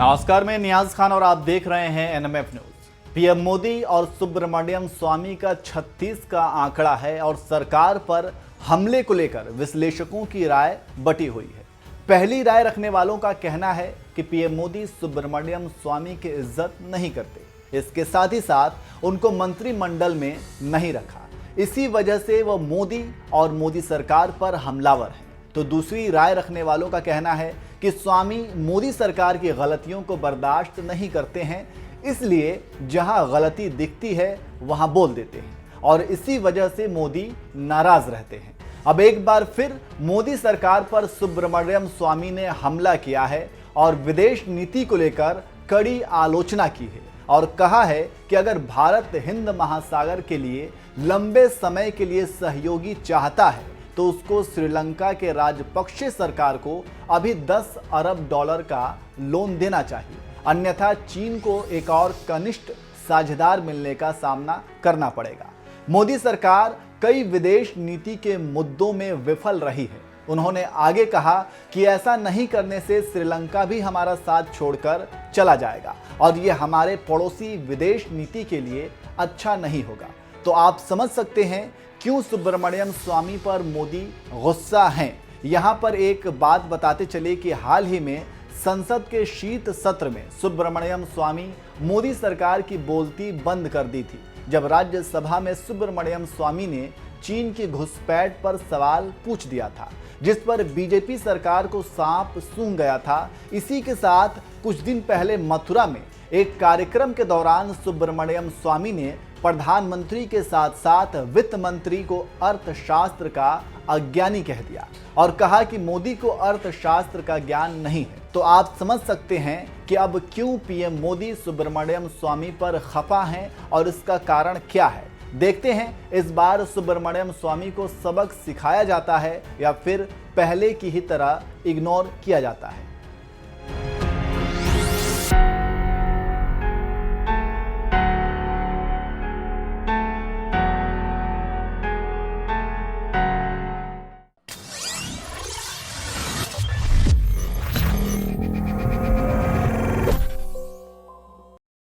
नमस्कार, मैं नियाज खान और आप देख रहे हैं एनएमएफ न्यूज। पीएम मोदी और सुब्रमण्यम स्वामी का 36 का आंकड़ा है और सरकार पर हमले को लेकर विश्लेषकों की राय बटी हुई है। पहली राय रखने वालों का कहना है कि पीएम मोदी सुब्रमण्यम स्वामी की इज्जत नहीं करते, इसके साथ ही साथ उनको मंत्रिमंडल में नहीं रखा, इसी वजह से वह मोदी और मोदी सरकार पर हमलावर हैं। तो दूसरी राय रखने वालों का कहना है कि स्वामी मोदी सरकार की गलतियों को बर्दाश्त नहीं करते हैं, इसलिए जहां गलती दिखती है वहां बोल देते हैं और इसी वजह से मोदी नाराज रहते हैं। अब एक बार फिर मोदी सरकार पर सुब्रमण्यम स्वामी ने हमला किया है और विदेश नीति को लेकर कड़ी आलोचना की है और कहा है कि अगर भारत हिंद महासागर के लिए लंबे समय के लिए सहयोगी चाहता है तो उसको श्रीलंका के राजपक्षे सरकार को अभी 10 अरब डॉलर का लोन देना चाहिए, अन्यथा चीन को एक और कनिष्ठ साझेदार मिलने का सामना करना पड़ेगा। मोदी सरकार कई विदेश नीति के मुद्दों में विफल रही है। उन्होंने आगे कहा कि ऐसा नहीं करने से श्रीलंका भी हमारा साथ छोड़कर चला जाएगा और ये हमारे पड़ोसी विदेश नीति के लिए अच्छा नहीं होगा। तो आप समझ सकते हैं क्यों सुब्रमण्यम स्वामी पर मोदी गुस्सा हैं। यहाँ पर एक बात बताते चले कि हाल ही में संसद के शीत सत्र में सुब्रमण्यम स्वामी मोदी सरकार की बोलती बंद कर दी थी, जब राज्यसभा में सुब्रमण्यम स्वामी ने चीन की घुसपैठ पर सवाल पूछ दिया था, जिस पर बीजेपी सरकार को सांप सूंघ गया था। इसी के साथ कुछ दिन पहले मथुरा में एक कार्यक्रम के दौरान सुब्रमण्यम स्वामी ने प्रधानमंत्री के साथ साथ वित्त मंत्री को अर्थशास्त्र का अज्ञानी कह दिया और कहा कि मोदी को अर्थशास्त्र का ज्ञान नहीं है। तो आप समझ सकते हैं कि अब क्यों पीएम मोदी सुब्रमण्यम स्वामी पर खफा हैं और इसका कारण क्या है। देखते हैं इस बार सुब्रमण्यम स्वामी को सबक सिखाया जाता है या फिर पहले की ही तरह इग्नोर किया जाता है।